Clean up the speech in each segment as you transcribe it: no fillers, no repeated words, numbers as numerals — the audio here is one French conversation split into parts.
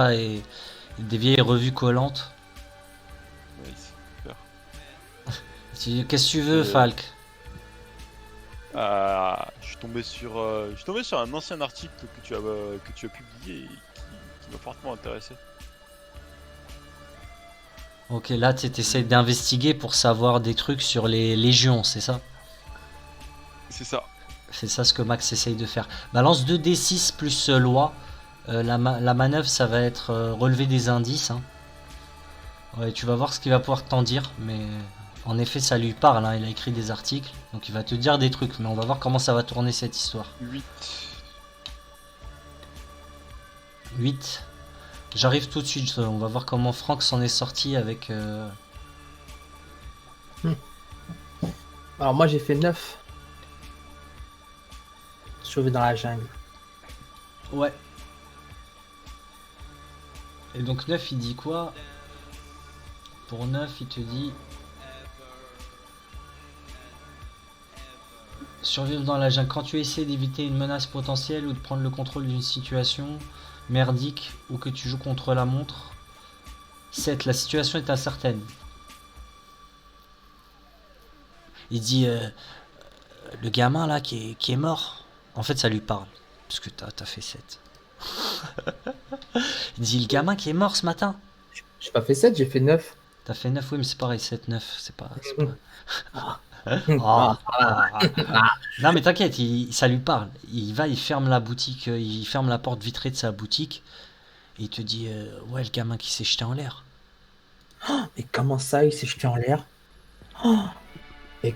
et des vieilles revues collantes. Nice. Super. Qu'est-ce que tu veux, Et Falk? je suis tombé sur un ancien article que tu as publié et qui m'a fortement intéressé. Ok, là tu essaies d'investiguer pour savoir des trucs sur les légions, c'est ça? C'est ça. C'est ça ce que Max essaye de faire. Balance 2d6 plus loi. La manœuvre, ça va être relever des indices, hein. Ouais, tu vas voir ce qu'il va pouvoir t'en dire, mais en effet, ça lui parle, hein. Il a écrit des articles, donc il va te dire des trucs, mais on va voir comment ça va tourner cette histoire. 8. 8. J'arrive tout de suite, on va voir comment Franck s'en est sorti avec... Hmm. Alors moi j'ai fait 9. Sauvé dans la jungle. Ouais. Et donc 9, il dit quoi? Pour 9, il te dit... Survivre dans la jungle. Quand tu essaies d'éviter une menace potentielle ou de prendre le contrôle d'une situation merdique ou que tu joues contre la montre. 7. La situation est incertaine. Il dit le gamin là qui est mort. En fait, ça lui parle. Parce que t'as fait 7. Il dit le gamin qui est mort ce matin. J'ai pas fait 7, j'ai fait 9. T'as fait 9, oui, mais c'est pareil, 7, 9. C'est pas. Ah. Oh, Ah, non, mais t'inquiète, ça lui parle. Il va, il ferme la boutique, il ferme la porte vitrée de sa boutique. Et il te dit ouais, le gamin qui s'est jeté en l'air. mais comment ça, il s'est jeté en l'air? Oh, et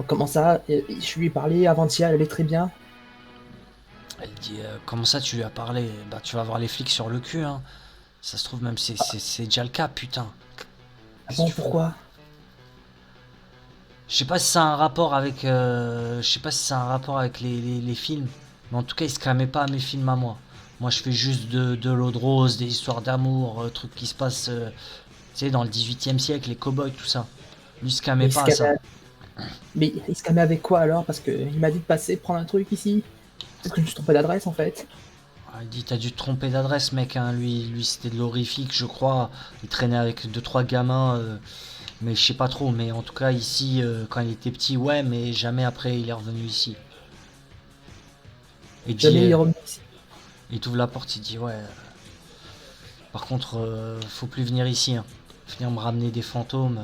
comment ça? Je lui ai parlé avant-hier, elle allait très bien. Il dit comment ça tu lui as parlé? Bah tu vas avoir les flics sur le cul, hein. Ça se trouve même c'est déjà le cas, putain. Ah Qu'est-ce que bon, tu fous? pourquoi? Je sais pas si ça a un rapport avec je sais pas si ça a un rapport avec les films, mais en tout cas il se cramait pas à mes films à moi. Moi je fais juste de l'eau de rose, des histoires d'amour, trucs qui se passent tu sais dans le 18e siècle, les cow-boys, tout ça. Lui il se Mais cramait il se pas à ça. calmait, mais il se calmait avec quoi alors? Parce que il m'a dit de passer, prendre un truc ici. Peut-être que je me suis trompé d'adresse en fait. Ah, il dit t'as dû te tromper d'adresse mec, hein. Lui c'était de l'horrifique je crois. Il traînait avec deux trois gamins, mais je sais pas trop. Mais en tout cas ici quand il était petit ouais, mais jamais après il est revenu ici. Il dit Jamais il est revenu ici. il t'ouvre la porte, il dit ouais. Par contre faut plus venir ici, hein. Venir me ramener des fantômes.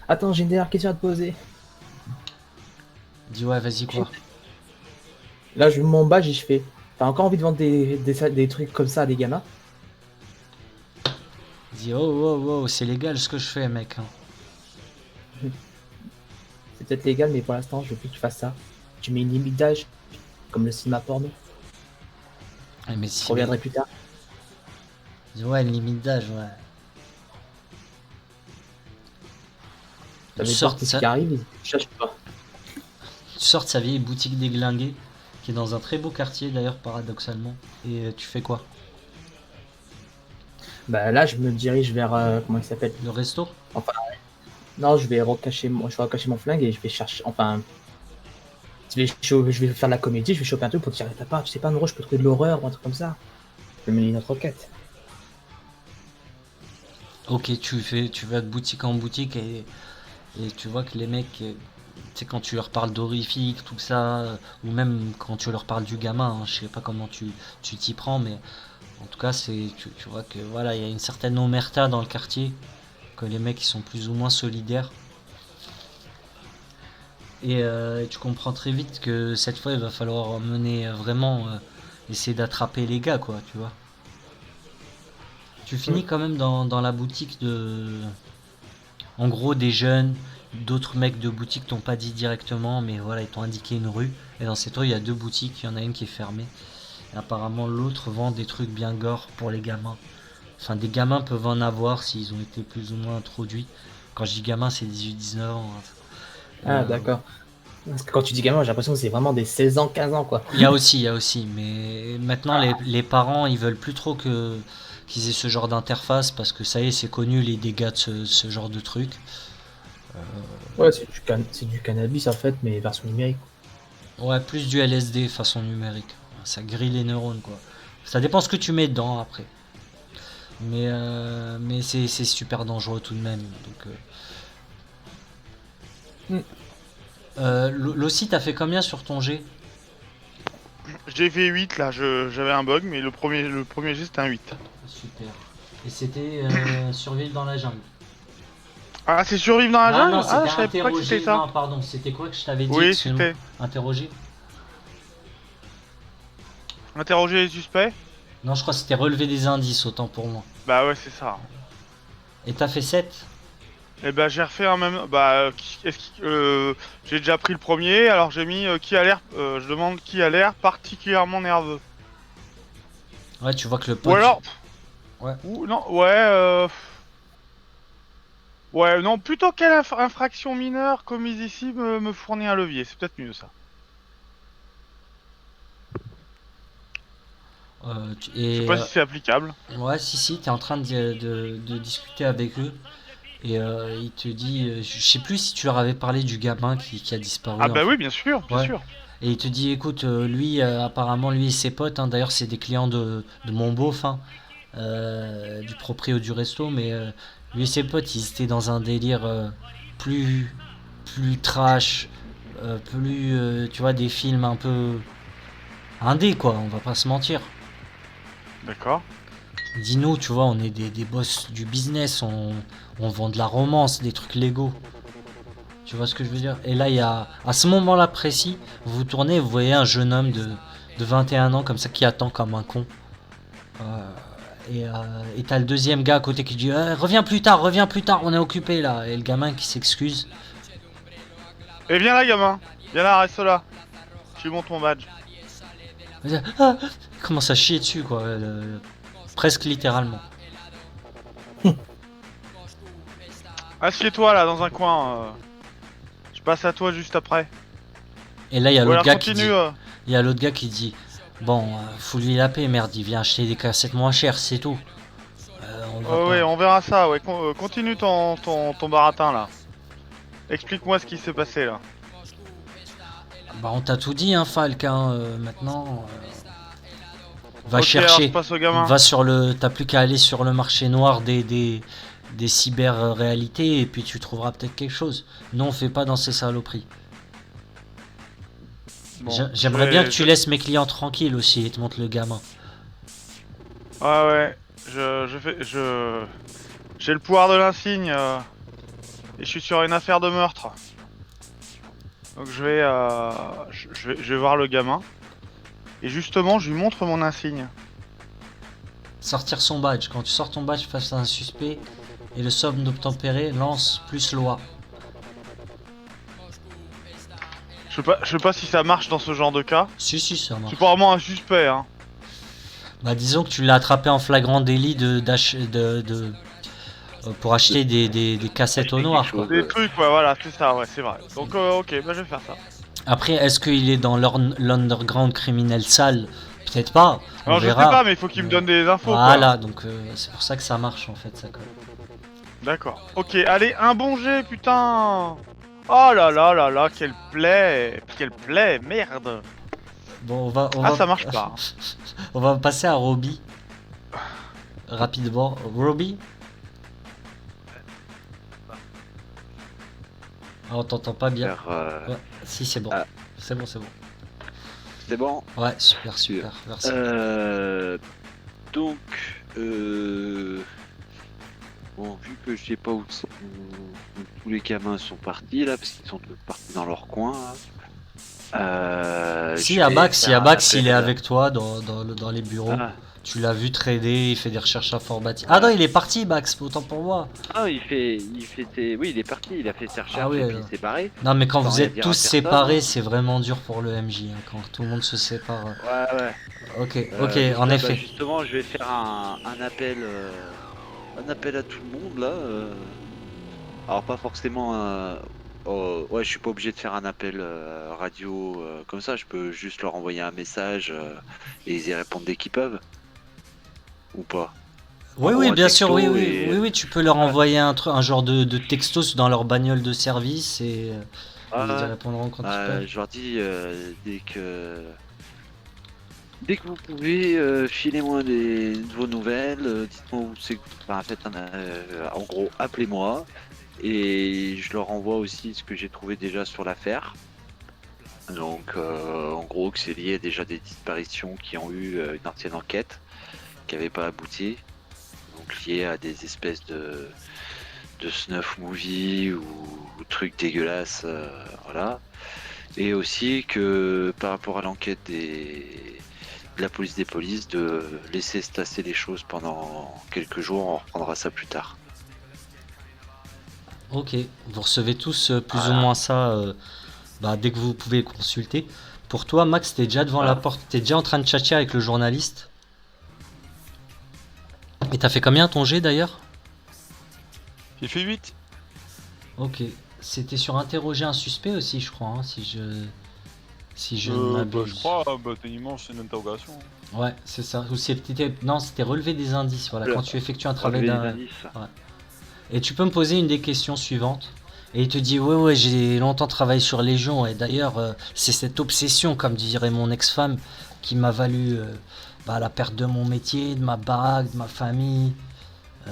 Attends, j'ai une dernière question à te poser. Il dit ouais vas-y quoi. Là, je m'en bats et je fais. T'as encore envie de vendre des trucs comme ça à des gamins? Il dit oh oh oh c'est légal ce que je fais mec, hein. C'est peut-être légal, mais pour l'instant, je veux plus que tu fasses ça. Tu mets une limite d'âge, comme le cinéma porno. Mais Je si reviendrai plus tard. il dit ouais une limite d'âge ouais. Tu T'avais sors peur de que ce sa, qui arrive, je cherche pas. tu sors de sa vieille boutique déglinguée qui est dans un très beau quartier d'ailleurs paradoxalement. Et tu fais quoi? Bah là, je me dirige vers comment il s'appelle. Le resto? Enfin, non, je vais recacher mon flingue et je vais chercher. Enfin, je vais faire de la comédie, je vais choper un truc pour te dire t'as pas, tu sais pas, Noro, je peux trouver de l'horreur ou un truc comme ça. Je vais mener une autre requête. Ok, tu vas de boutique en boutique et tu vois que les mecs, tu sais, quand tu leur parles d'horrifique, tout ça, ou même quand tu leur parles du gamin, hein, je sais pas comment tu t'y prends, mais en tout cas, tu vois que voilà, il y a une certaine omerta dans le quartier, que les mecs ils sont plus ou moins solidaires. Et tu comprends très vite que cette fois, il va falloir mener vraiment, essayer d'attraper les gars, quoi, tu vois. Tu Hmm. finis quand même dans la boutique de, en gros, des jeunes, d'autres mecs de boutique t'ont pas dit directement, mais voilà, ils t'ont indiqué une rue. Et dans cette rue, il y a deux boutiques, il y en a une qui est fermée. Et apparemment, l'autre vend des trucs bien gore pour les gamins. Enfin, des gamins peuvent en avoir s'ils ont été plus ou moins introduits. Quand je dis gamin, c'est 18-19 ans, hein. Ah, Euh, d'accord. Parce que quand tu dis gamin, j'ai l'impression que c'est vraiment des 16 ans, 15 ans, quoi. il y a aussi, mais maintenant les parents ils veulent plus trop que qu'ils aient ce genre d'interface parce que ça y est, c'est connu les dégâts de ce genre de truc. Ouais, c'est du cannabis en fait, mais version numérique. Ouais, plus du LSD façon numérique. Ça grille les neurones quoi. Ça dépend ce que tu mets dedans après. Mais c'est super dangereux tout de même. Donc, Lossi, t'as fait combien sur ton G? J'ai fait 8 là, j'avais un bug, mais le premier jet c'était un 8. Super. Et c'était survivre dans la jungle. Ah, c'est survivre dans la Ah jungle? non, Ah, c'était je savais pas que interroger. c'était ça. Non, pardon, c'était quoi que je t'avais dit? Oui, Excuse-moi. c'était Interroger? interroger les suspects. Non, je crois que c'était relever des indices, autant pour moi. Bah ouais, c'est ça. Et t'as fait 7? Et bah j'ai refait un même. Bah, j'ai déjà pris le premier, alors j'ai mis qui a l'air. Je demande qui a l'air particulièrement nerveux. Ouais, tu vois que le pote. Ou alors. Ouais. Ou non, ouais. Ouais, non, plutôt quelle infraction mineure commise ici me fournit un levier, c'est peut-être mieux ça. Je sais pas si c'est applicable. Ouais, si, t'es en train de discuter avec eux. Et il te dit, je sais plus si tu leur avais parlé du gamin qui a disparu. Ah en bah fait. oui, bien sûr, bien Ouais. sûr. Et il te dit, écoute, lui, apparemment, lui et ses potes, hein, d'ailleurs, c'est des clients de mon beauf, hein, du proprio du resto, mais lui et ses potes, ils étaient dans un délire plus trash, tu vois, des films un peu indé, quoi, on va pas se mentir. D'accord. Dis-nous, tu vois, on est des boss du business, on vend de la romance, des trucs légaux. Tu vois ce que je veux dire? Et là, il y a, à ce moment-là précis, vous vous tournez, vous voyez un jeune homme de 21 ans comme ça qui attend comme un con. Et t'as le deuxième gars à côté qui dit reviens plus tard, on est occupé là. Et le gamin qui s'excuse. Et viens là, gamin. Viens là, reste là. Je lui montre mon badge. Il commence à chier dessus, quoi. Presque littéralement. Assieds-toi là, dans un coin. Je passe à toi juste après. Et là, il y a Ou l'autre alors gars qui dit. continue. Il y a l'autre gars qui dit bon, fous-lui la paix, merde, il vient acheter des cassettes moins chères, c'est tout. Ouais, on verra ça, ouais. Continue ton baratin là. Explique-moi ce qui s'est passé là. Bah, on t'a tout dit, hein, Falk, hein, maintenant. Va Ok, alors chercher. je passe au gamin. Va sur le. T'as plus qu'à aller sur le marché noir des cyber-réalités et puis tu trouveras peut-être quelque chose. Non, on fait pas dans ces saloperies. Bon, J'aimerais bien que tu laisses mes clients tranquilles aussi et te montres le gamin. Ah ouais, j'ai le pouvoir de l'insigne et je suis sur une affaire de meurtre. Donc je vais voir le gamin et justement je lui montre mon insigne. Sortir son badge. Quand tu sors ton badge face à un suspect et le somme d'obtempérer lance plus loi. Je sais pas si ça marche dans ce genre de cas. Si, ça marche. C'est pas vraiment un suspect, hein. Bah, disons que tu l'as attrapé en flagrant délit pour acheter des cassettes au noir, quoi. Des trucs, ouais, voilà, c'est ça, ouais, c'est vrai. Donc ok, bah je vais faire ça. Après, est-ce qu'il est dans l'underground criminel sale? Peut-être pas. On Alors je sais verra. pas, mais il faut qu'il me donne des infos. Voilà, donc c'est pour ça que ça marche en fait, ça colle. D'accord. Ok, allez, un bon jet, putain. Oh là là là là, quelle plaie, merde. Bon, on Ah, va, ça marche pas. on va passer à Roby. Rapidement. Roby? Ah, on t'entend pas bien. Ouais. Si, c'est bon. Ah. C'est bon. C'est bon. Ouais, super, merci. Donc, bon, vu que je sais pas où tous les gamins sont partis là, parce qu'ils sont tous partis dans leur coin. Si, je vais Abax, faire un il est appel. avec toi dans les bureaux. Ah, Tu l'as vu trader, il fait des recherches informatiques. Ah non, il est parti, Bax, autant pour moi. ah, oui, il est parti, il a fait ses recherches Ah oui, et puis il s'est barré. Non, mais quand Sans vous rien êtes dire tous à personne, séparés, hein. c'est vraiment dur pour le MJ, hein, quand tout le monde se sépare. Ouais. Ok, Donc en là, effet. Justement, je vais faire un appel à tout le monde là. Alors pas forcément. Ouais, je suis pas obligé de faire un appel radio comme ça. Je peux juste leur envoyer un message et ils y répondent dès qu'ils peuvent. Ou pas. Oui, un bien sûr, texto oui, tu peux leur envoyer un genre de textos dans leur bagnole de service et ils y répondront quand ils peuvent. Je leur dis dès que Dès que vous pouvez, filez-moi de vos nouvelles, dites-moi où c'est que... Enfin, en gros, appelez-moi. Et je leur envoie aussi ce que j'ai trouvé déjà sur l'affaire. Donc, en gros, que c'est lié à déjà des disparitions qui ont eu une ancienne enquête, qui n'avait pas abouti. Donc, lié à des espèces de snuff movie ou trucs dégueulasses, voilà. Et aussi que par rapport à l'enquête de la police des polices, de laisser se tasser les choses pendant quelques jours, on reprendra ça plus tard. Ok, vous recevez tous plus ou Voilà. moins ça dès que vous pouvez consulter. Pour toi, Max, t'es déjà devant la Voilà. porte, t'es déjà en train de tchatcher avec le journaliste. Et t'as fait combien ton jet d'ailleurs? J'ai fait 8. Ok, c'était sur interroger un suspect aussi, je crois, hein, si je ne Je m'abuse. crois, techniquement, c'est une interrogation. Ouais, c'est ça. Ou non, c'était relever des indices. Voilà, Voilà. quand tu effectues un travail Relever les d'un. indices. Et tu peux me poser une des questions suivantes. Et il te dit, ouais, j'ai longtemps travaillé sur Légion. Et d'ailleurs, c'est cette obsession, comme dirait mon ex-femme, qui m'a valu la perte de mon métier, de ma baraque, de ma famille.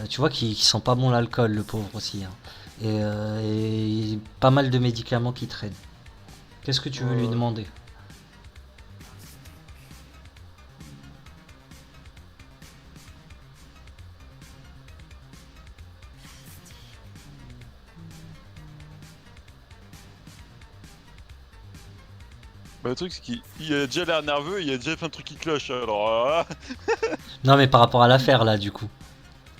Tu vois qu'il sent pas bon l'alcool, le pauvre aussi, hein. Et pas mal de médicaments qui traînent. Qu'est-ce que tu veux lui demander? Bah, le truc, c'est qu'il a déjà l'air nerveux, il a déjà fait un truc qui cloche. Alors, Non, mais par rapport à l'affaire, là, du coup.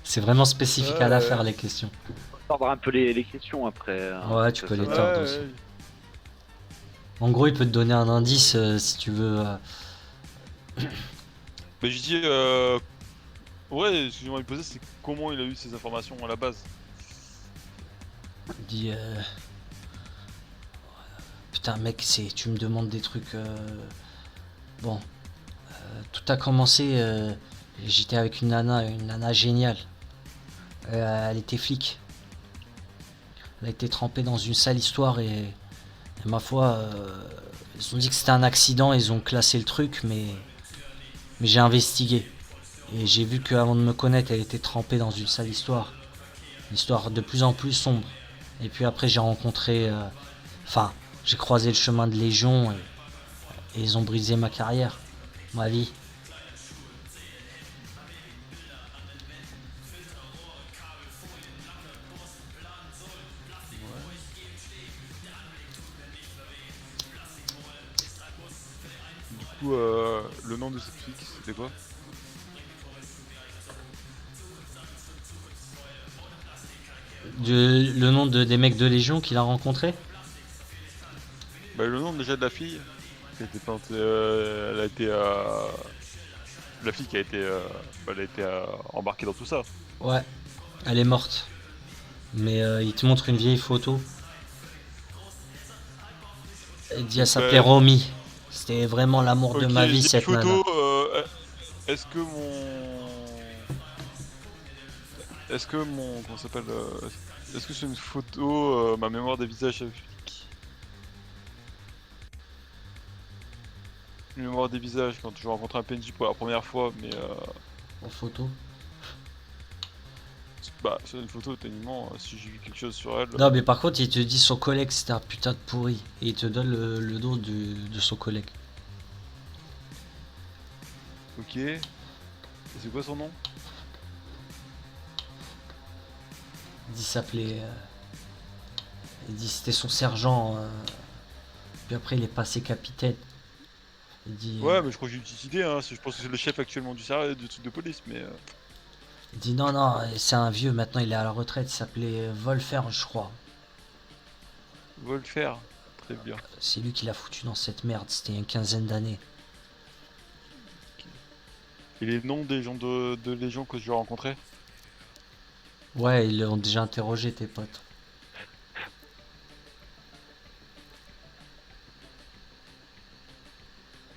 C'est vraiment spécifique à l'affaire, les questions. On tordra un peu les questions après. Ouais, tu peux les va. tordre aussi. En gros, il peut te donner un indice si tu veux. Mais je dis, ouais, ce que j'aimerais lui poser, c'est comment il a eu ces informations à la base. Il dit. Putain, mec, tu me demandes des trucs. Bon. Tout a commencé. J'étais avec une nana géniale. Elle était flic. Elle a été trempée dans une sale histoire et ma foi, ils ont dit que c'était un accident, ils ont classé le truc, mais j'ai investigué. Et j'ai vu qu'avant de me connaître, elle était trempée dans une sale histoire. Une histoire de plus en plus sombre. Et puis après, j'ai rencontré. Enfin, j'ai croisé le chemin de Légion et ils ont brisé ma carrière, ma vie. Du coup, le nom de cette fille, c'était quoi? Le nom des mecs de Légion qu'il a rencontré. Bah, le nom déjà de la fille. Elle était pas, elle a été, la fille qui a été, elle a été embarquée dans tout ça. Ouais, elle est morte. Mais il te montre une vieille photo. Il dit elle s'appelait Romy. C'était vraiment l'amour de ma vie, cette nana. Est-ce que comment ça s'appelle, est-ce que c'est une photo, ma mémoire des visages flics? Une mémoire des visages quand je rencontre un PNJ pour la première fois, mais En photo. bah c'est une photo techniquement, si j'ai vu quelque chose sur elle. Non, mais par contre, il te dit son collègue c'était un putain de pourri. Et il te donne le nom de son collègue. Ok. Et c'est quoi son nom? Il dit s'appelait. Il dit c'était son sergent. Puis après, il est passé capitaine. Il dit. Ouais, mais je crois que j'ai une petite idée, hein. Je pense que c'est le chef actuellement du service de police, mais. Il dit non, c'est un vieux, maintenant il est à la retraite, il s'appelait Wolfer, je crois. Wolfer, très bien. C'est lui qui l'a foutu dans cette merde, c'était il y a une quinzaine d'années. Et les noms des gens de Légion que je vais rencontrer? Ouais, ils l'ont déjà interrogé, tes potes.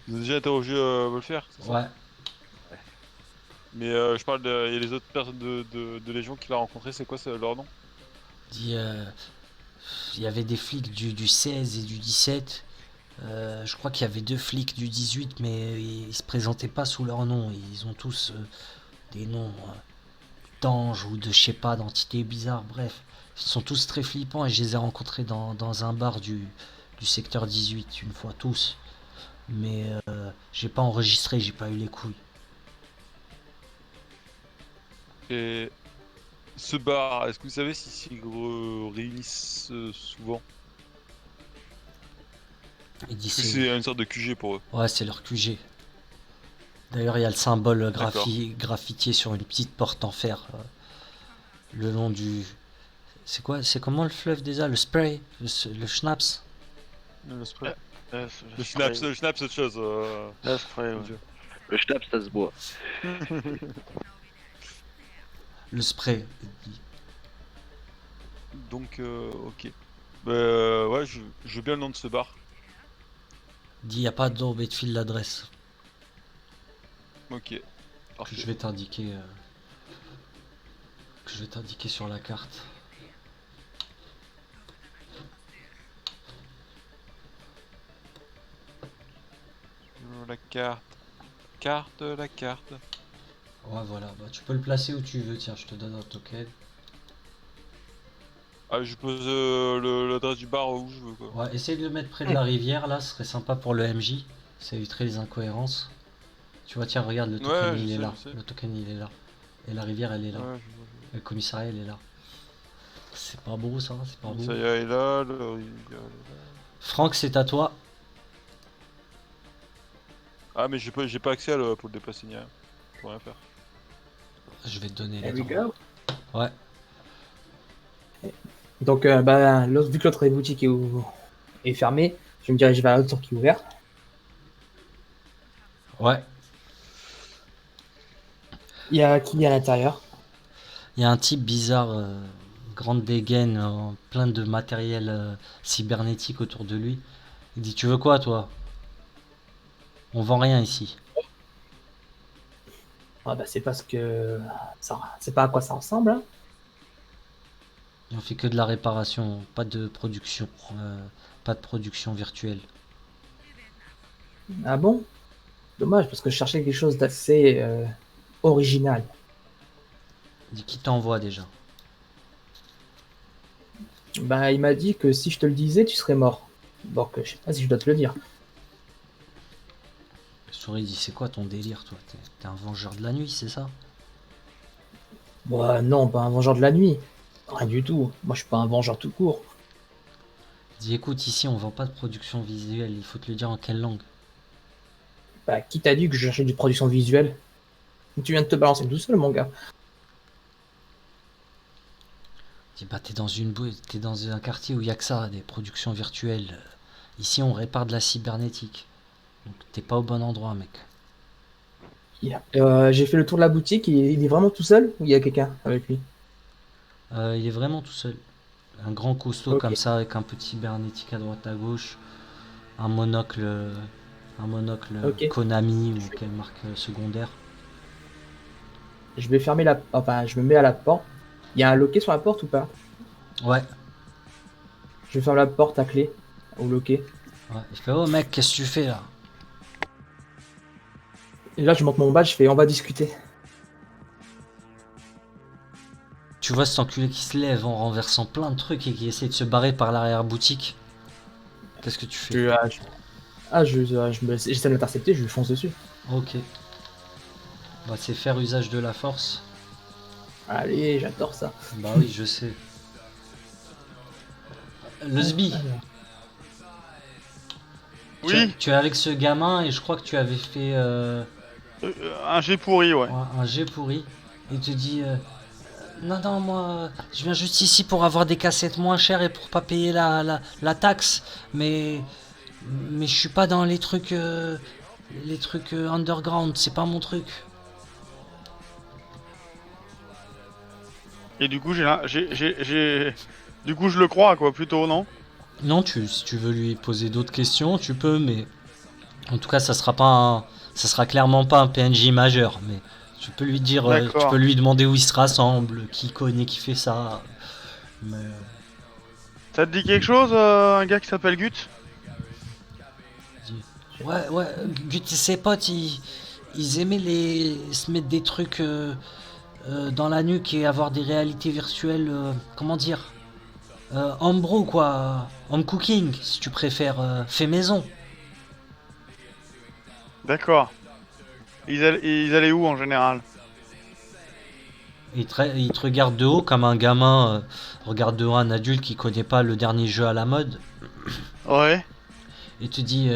Vous avez déjà interrogé Wolfer, c'est ça? Ouais. Mais je parle de. Et les autres personnes de Légion qu'il a rencontré, c'est quoi leur nom? Il dit il y avait des flics du 16 et du 17 Je crois qu'il y avait 2 flics du 18, mais ils se présentaient pas sous leur nom. Ils ont tous des noms d'anges ou de je sais pas, d'entités bizarres. Bref, ils sont tous très flippants et je les ai rencontrés dans un bar du secteur 18 une fois tous. Mais j'ai pas enregistré, j'ai pas eu les couilles. Et ce bar, est-ce que vous savez si s'ils réunissent souvent? Il dit Est-ce que c'est une sorte de QG pour eux? Ouais, c'est leur QG. D'ailleurs, il y a le symbole D'accord. graffitié sur une petite porte en fer le long du. C'est quoi? C'est comment le fleuve déjà? Le spray? Le schnapps? Le spray. Le Le spray. schnapp, c'est autre chose. Le spray, mon ouais. Dieu. Le schnapp, ça se boit. Le spray. Donc, ok. Bah, ouais, je veux bien le nom de ce bar. Il dit, il n'y a pas d'orbe et de fil l'adresse. Ok. Que Parfait. je vais t'indiquer. Que je vais t'indiquer sur la carte. La carte. La carte. Ouais, voilà. Bah, tu peux le placer où tu veux. Tiens, je te donne un token. Ah, je pose l'adresse du bar où je veux, quoi. Ouais, essaye de le mettre près de la rivière là. Ce serait sympa pour le MJ. Ça éviterait les incohérences. Tu vois, tiens, regarde, le token Ouais, il est là. je sais. Le token il est là. Et la rivière elle est là. Ouais, Et le commissariat il est là. C'est pas beau ça, c'est pas beau. ça y est là, Franck, c'est à toi. Ah, mais j'ai pas accès pour le déplacer ni rien. Pour rien faire. Je vais te donner There les we temps. go. Ouais. Donc, vu que l'autre boutique est fermée, je me dirige vers l'autre qui est ouvert. Ouais. Il y a qui à l'intérieur? Il y a un type bizarre, grande dégaine, plein de matériel cybernétique autour de lui. Il dit, tu veux quoi toi? On vend rien ici. Ah bah c'est parce que c'est pas à quoi ça ressemble, hein. On fait que de la réparation, pas de production. Pas de production virtuelle. Ah bon? Dommage parce que je cherchais quelque chose d'assez original. Il dit, qui t'envoie déjà? Bah il m'a dit que si je te le disais, tu serais mort. Donc je sais pas si je dois te le dire. Le souris dit, c'est quoi ton délire toi? T'es un vengeur de la nuit, c'est ça? Bah non, pas un vengeur de la nuit. Rien du tout. Moi je suis pas un vengeur tout court. Il dit, écoute, ici on vend pas de production visuelle, il faut te le dire en quelle langue? Bah qui t'a dit que je cherchais du production visuelle? Tu viens de te balancer tout seul mon gars. Il dit, bah t'es dans un quartier où il y a que ça, des productions virtuelles. Ici on répare de la cybernétique. Donc t'es pas au bon endroit, mec. J'ai fait le tour de la boutique, il est vraiment tout seul ou il y a quelqu'un avec lui? Il est vraiment tout seul. Un grand costaud Ok. comme ça, avec un petit cybernétique à droite à gauche, un monocle, Ok. Konami ou quelle marque secondaire. Je vais fermer enfin je me mets à la porte. Il y a un loquet sur la porte ou pas? Ouais, Je ferme la porte à clé au loquet. ouais. Il fait, oh mec, qu'est-ce que tu fais là? Et là je monte mon badge, je fais on va discuter. Tu vois cet enculé qui se lève en renversant plein de trucs et qui essaie de se barrer par l'arrière-boutique. Qu'est-ce que tu fais? J'essaie de l'intercepter, je lui fonce dessus. Ok. Bah c'est faire usage de la force. Allez, j'adore ça. Bah oui, je sais. Le Sbi, Oui, tu es avec ce gamin et je crois que tu avais fait un jet pourri, ouais. un jet pourri. Il te dit non, non, moi je viens juste ici pour avoir des cassettes moins chères et pour pas payer la taxe. Mais je suis pas dans les trucs underground, c'est pas mon truc. Et du coup, du coup, je le crois, quoi, plutôt, non? Non, si tu veux lui poser d'autres questions, tu peux, mais en tout cas, ça sera clairement pas un PNJ majeur. Mais tu peux lui dire, tu peux D'accord. lui demander où il se rassemble, qui connaît, qui fait ça. Mais Ça te dit quelque chose, un gars qui s'appelle Gut? Ouais, ouais, Gut et ses potes, ils aimaient se mettre des trucs dans la nuque et avoir des réalités virtuelles, comment dire, homebrew quoi, home cooking si tu préfères, fait maison. D'accord. Ils allaient où en général? Ils te regardent de haut comme un gamin regarde de haut un adulte qui connaît pas le dernier jeu à la mode Ouais. et te dit,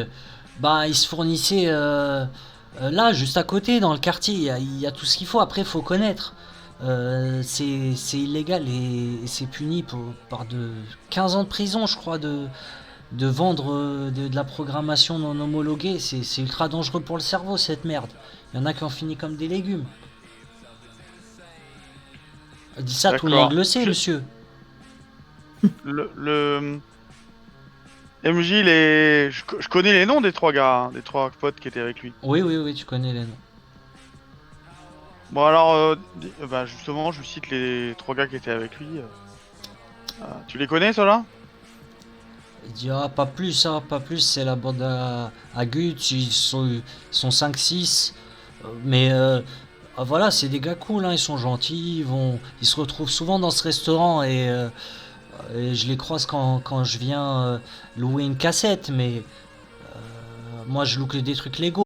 bah ils se fournissaient là juste à côté dans le quartier, il y a tout ce qu'il faut, après il faut connaître. C'est illégal et c'est puni par de 15 ans de prison, je crois, de vendre de la programmation non homologuée. C'est ultra dangereux pour le cerveau, cette merde. Il y en a qui ont fini comme des légumes. Dis ça, tout le monde D'accord. le sait, monsieur. Le MJ, je connais les noms des trois gars, hein, des trois potes qui étaient avec lui. Oui, oui, oui, tu connais les noms. Bon alors, bah justement, je lui cite les trois gars qui étaient avec lui. Tu les connais, ceux-là? Il dit, ah, pas plus, hein, pas plus, c'est la bande à Gut, ils sont 5-6. Mais voilà, c'est des gars cool, hein, ils sont gentils, ils se retrouvent souvent dans ce restaurant et je les croise quand je viens louer une cassette, mais moi je loue que des trucs Lego.